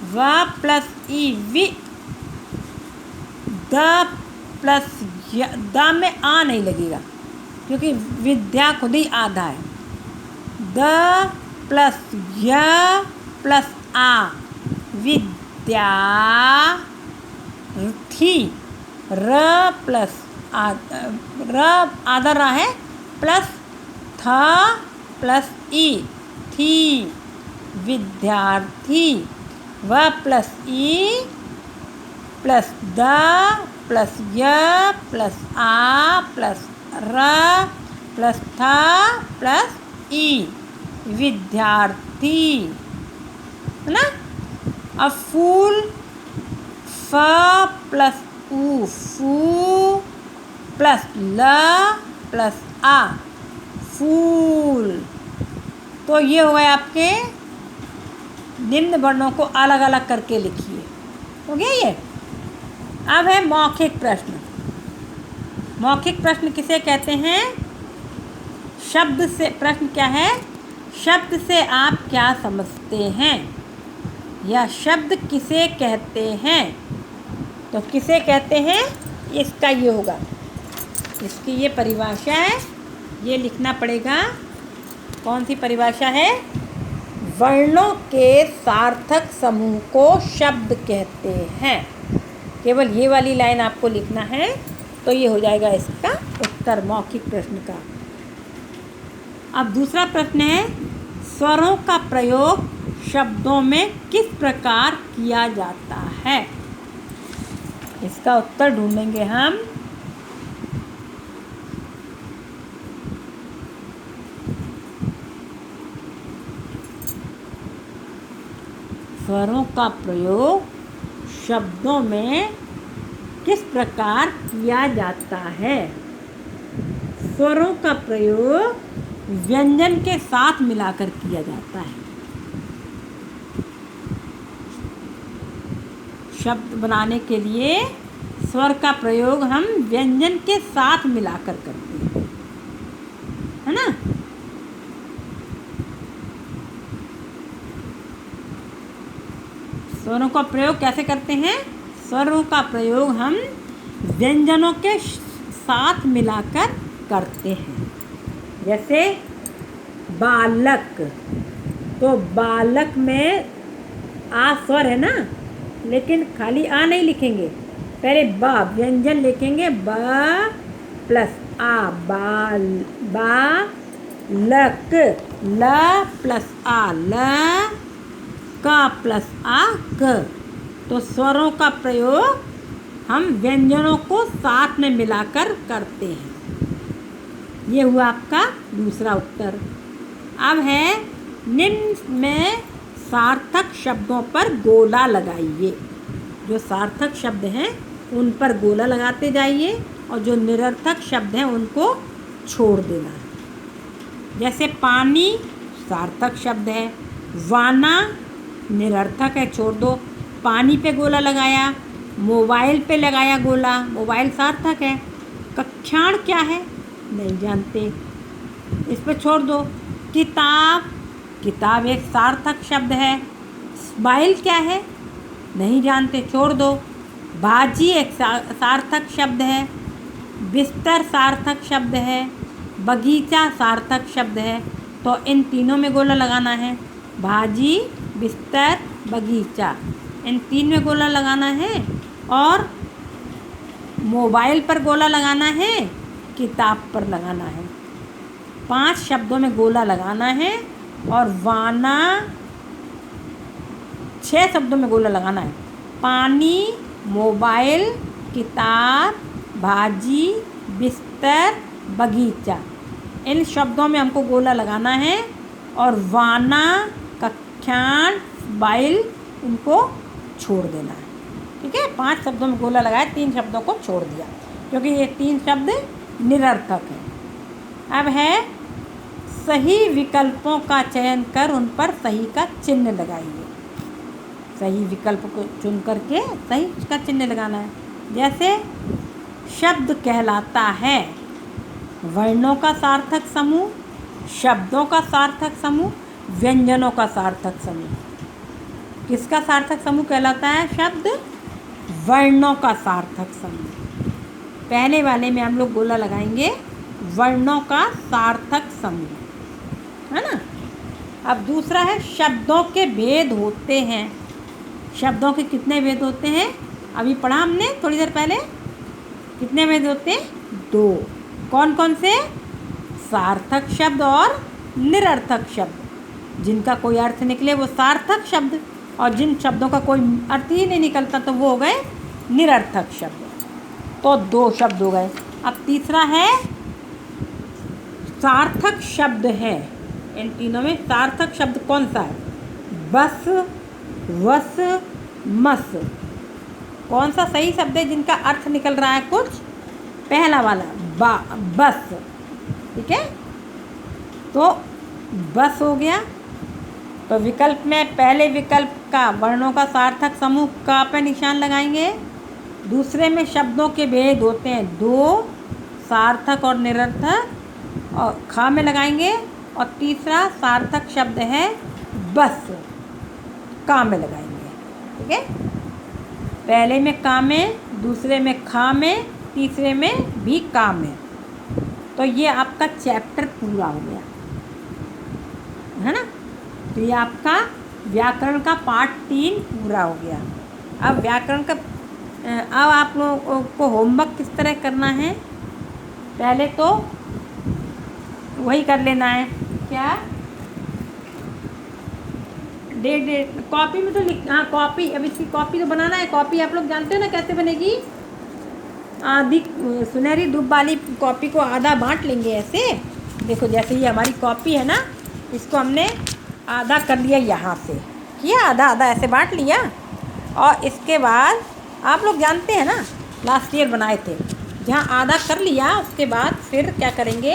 व प्लस ई वि, द प्लस य, द में आ नहीं लगेगा क्योंकि विद्या खुद ही आधा है। द प्लस य प्लस आ, विद्या थी। र प्लस र आधा रा है, प्लस था प्लस ई, थी, विद्यार्थी। व plus E plus the plus य प्लस आ प्लस र प्लस था प्लस ई, विद्यार्थी, है ना। अब फूल, फ प्लस ऊ, फू प्लस ल प्लस आ, फूल। तो ये हो गए आपके, निम्न वर्णों को अलग अलग करके लिखिए। हो गया ये। अब है मौखिक प्रश्न। मौखिक प्रश्न किसे कहते हैं? शब्द से, प्रश्न क्या है? शब्द से आप क्या समझते हैं, या शब्द किसे कहते हैं। तो किसे कहते हैं, इसका ये होगा, इसकी ये परिभाषा है, ये लिखना पड़ेगा। कौन सी परिभाषा है? वर्णों के सार्थक समूह को शब्द कहते हैं। केवल ये वाली लाइन आपको लिखना है, तो ये हो जाएगा इसका उत्तर मौखिक प्रश्न का। अब दूसरा प्रश्न है, स्वरों का प्रयोग शब्दों में किस प्रकार किया जाता है। इसका उत्तर ढूंढेंगे हम। स्वरों का प्रयोग शब्दों में किस प्रकार किया जाता है। स्वरों का प्रयोग व्यंजन के साथ मिलाकर किया जाता है। शब्द बनाने के लिए स्वर का प्रयोग हम व्यंजन के साथ मिलाकर करते हैं, है ना। स्वरों का प्रयोग कैसे करते हैं? स्वरों का प्रयोग हम व्यंजनों के साथ मिलाकर करते हैं। जैसे बालक, तो बालक में आ स्वर है ना, लेकिन खाली आ नहीं लिखेंगे, पहले बा व्यंजन लिखेंगे, ब प्लस आ, बाल, बा लक, ल प्लस आ, ल, का प्लस आ, क। तो स्वरों का प्रयोग हम व्यंजनों को साथ में मिलाकर करते हैं। ये हुआ आपका दूसरा उत्तर। अब है, निम्न में सार्थक शब्दों पर गोला लगाइए। जो सार्थक शब्द हैं उन पर गोला लगाते जाइए, और जो निरर्थक शब्द हैं उनको छोड़ देना है। जैसे पानी सार्थक शब्द है, वाना निरर्थक है, छोड़ दो। पानी पे गोला लगाया, मोबाइल पे लगाया गोला, मोबाइल सार्थक है। कक्षाण क्या है, नहीं जानते, इस पर छोड़ दो। किताब, किताब एक सार्थक शब्द है। स्माइल क्या है, नहीं जानते, छोड़ दो। बाजी एक सार्थक शब्द है। बिस्तर सार्थक शब्द है। बगीचा सार्थक शब्द है। तो इन तीनों में गोला लगाना है। भाजी, बिस्तर, बगीचा, इन तीन में गोला लगाना है। और मोबाइल पर गोला लगाना है, किताब पर लगाना है। 5 शब्दों में गोला लगाना है। और वाना 6 शब्दों में गोला लगाना है। पानी, मोबाइल, किताब, भाजी, बिस्तर, बगीचा, इन शब्दों में हमको गोला लगाना है। और वाना, कक्षाण, बाइल, इनको छोड़ देना है। ठीक है, 5 शब्दों में गोला लगाया, 3 शब्दों को छोड़ दिया, क्योंकि ये 3 शब्द निरर्थक हैं। अब है, सही विकल्पों का चयन कर उन पर सही का चिन्ह लगाइए। सही विकल्प को चुन करके सही का चिन्ह लगाना है। जैसे शब्द कहलाता है वर्णों का सार्थक समूह, शब्दों का सार्थक समूह, व्यंजनों का सार्थक समूह। किसका सार्थक समूह कहलाता है शब्द? वर्णों का सार्थक समूह। पहले वाले में हम लोग गोला लगाएंगे वर्णों का सार्थक समूह, है ना। अब दूसरा है शब्दों के भेद होते हैं। शब्दों के कितने भेद होते हैं? अभी पढ़ा हमने थोड़ी देर पहले। कितने भेद होते हैं? 2। कौन कौन से? सार्थक शब्द और निरर्थक शब्द। जिनका कोई अर्थ निकले वो सार्थक शब्द, और जिन शब्दों का कोई अर्थ ही नहीं निकलता तो वो हो गए निरर्थक शब्द। तो 2 शब्द हो गए। अब तीसरा है सार्थक शब्द है। इन तीनों में सार्थक शब्द कौन सा है? बस, वस, मस। कौन सा सही शब्द है जिनका अर्थ निकल रहा है कुछ? पहला वाला बस, ठीक है। तो बस हो गया। तो विकल्प में पहले विकल्प का वर्णों का सार्थक समूह का पे निशान लगाएंगे। दूसरे में शब्दों के भेद होते हैं 2, सार्थक और निरर्थक, और खा में लगाएंगे। और तीसरा सार्थक शब्द है बस, का में लगाएंगे, ठीक है। पहले में का में, दूसरे में खा में, तीसरे में भी का में। तो ये आपका चैप्टर पूरा हो गया, है ना। तो ये आपका व्याकरण का पार्ट 3 पूरा हो गया। अब व्याकरण का अब आप लोगों को होमवर्क किस तरह करना है? पहले तो वही कर लेना है, क्या? कॉपी में तो हाँ कॉपी, अब इसकी कॉपी तो बनाना है। कॉपी आप लोग जानते हो ना कैसे बनेगी? आधी सुनहरी धूप वाली कॉपी को आधा बांट लेंगे ऐसे। देखो जैसे ये हमारी कॉपी है ना, इसको हमने आधा कर लिया, यहाँ से किया आधा आधा ऐसे बांट लिया। और इसके बाद आप लोग जानते हैं ना, लास्ट ईयर बनाए थे, जहाँ आधा कर लिया उसके बाद फिर क्या करेंगे?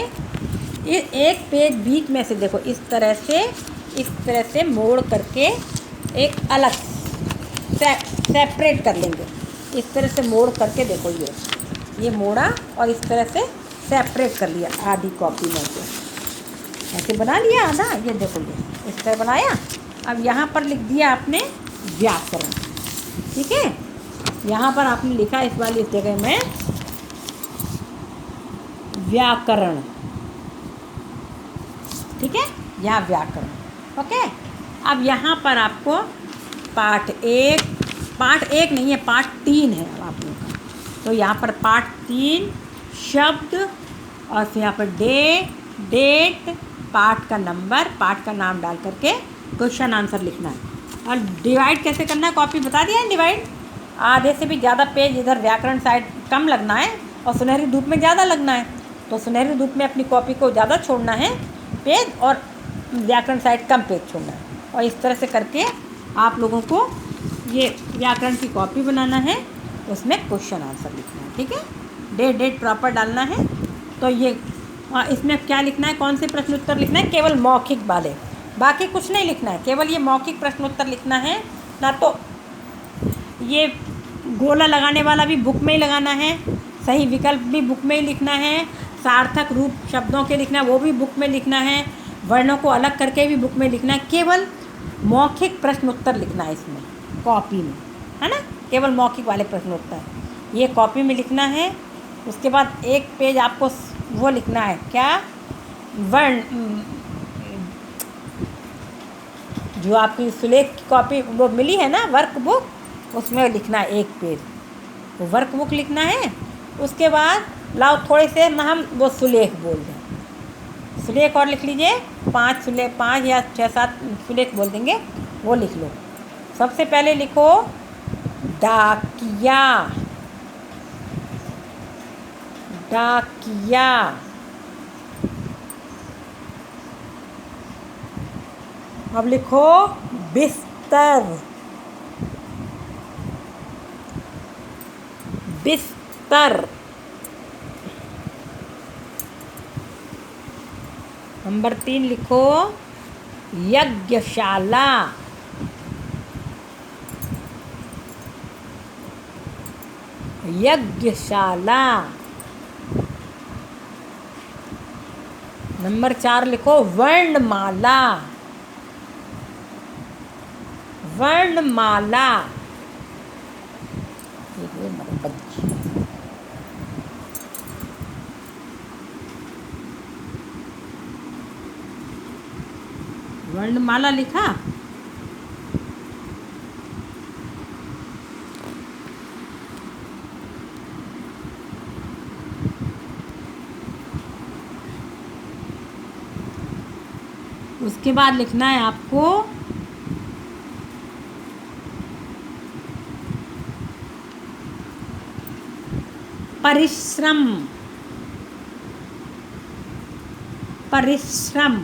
एक पेज बीच में से देखो इस तरह से मोड़ करके एक अलग सेपरेट कर लेंगे। इस तरह से मोड़ करके देखो ये मोड़ा और इस तरह से सेपरेट कर लिया आधी कॉपी में से। ऐसे बना लिया आधा, ये देखो ये इस तरह बनाया। अब यहाँ पर लिख दिया आपने व्याकरण, ठीक है। यहाँ पर आपने लिखा इस वाली इस जगह में व्याकरण, ठीक है, यहाँ व्याकरण, ओके। अब यहाँ पर आपको पाठ 1 नहीं है, पाठ 3 है आप लोगों का। तो यहाँ पर पाठ 3 शब्द, और फिर यहाँ पर डेट, पाठ का नंबर, पाठ का नाम डाल करके क्वेश्चन आंसर लिखना है। और डिवाइड कैसे करना है कॉपी बता दिया है। डिवाइड आधे से भी ज़्यादा पेज इधर व्याकरण साइड कम लगना है और सुनहरी धूप में ज़्यादा लगना है। तो सुनहरी धूप में अपनी कॉपी को ज़्यादा छोड़ना है पेज, और व्याकरण साइड कम पेज छोड़ना है। और इस तरह से करके आप लोगों को ये व्याकरण की कॉपी बनाना है, उसमें क्वेश्चन आंसर लिखना है, ठीक है। डेट प्रॉपर डालना है। तो ये इसमें क्या लिखना है, कौन से प्रश्न उत्तर लिखना है? केवल मौखिक वाले, बाकी कुछ नहीं लिखना है, केवल ये मौखिक प्रश्न उत्तर लिखना है ना। तो ये गोला लगाने वाला भी बुक में ही लगाना है, सही विकल्प भी बुक में ही लिखना है, सार्थक रूप शब्दों के लिखना है वो भी बुक में लिखना है, वर्णों को अलग करके भी बुक में लिखना है। केवल मौखिक प्रश्न उत्तर लिखना है इसमें कॉपी में, है ना। केवल मौखिक वाले प्रश्न उत्तर ये कॉपी में लिखना है। उसके बाद एक पेज आपको वो लिखना है, क्या? वर्ण, जो आपकी सुलेख की कॉपी वो मिली है ना वर्क बुक, उसमें लिखना है एक पेज, वो वर्क बुक लिखना है। उसके बाद लाओ थोड़े से ना हम वो सुलेख बोल दें, सुलेख और लिख लीजिए, 5 या 6-7 सुलेख बोल देंगे, वो लिख लो। सबसे पहले लिखो डाकिया, डाकिया। अब लिखो बिस्तर, बिस्तर। नंबर 3 लिखो यज्ञशाला, यज्ञशाला। नंबर 4 लिखो वर्णमाला, वर्णमाला। ये मेरे बच्चे वर्णमाला लिखा। उसके बाद लिखना है आपको परिश्रम। परिश्रम।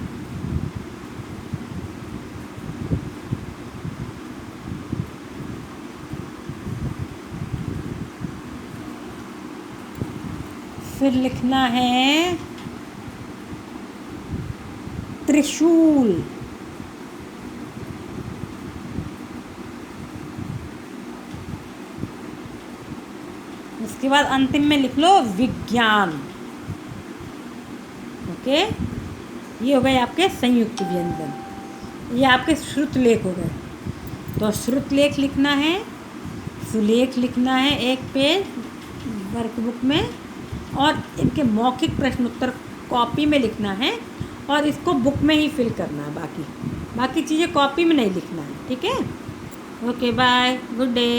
फिर लिखना है त्रिशूल। उसके बाद अंतिम में लिख लो विज्ञान। ओके, ये हो गए आपके संयुक्त व्यंजन। ये आपके श्रुतलेख हो गए। तो श्रुतलेख लिखना है, सुलेख लिखना है एक पेज वर्कबुक में, और इनके मौखिक प्रश्न उत्तर कॉपी में लिखना है, और इसको बुक में ही फिल करना है। बाकी चीज़ें कॉपी में नहीं लिखना है। ठीक है, ओके, बाय, गुड डे।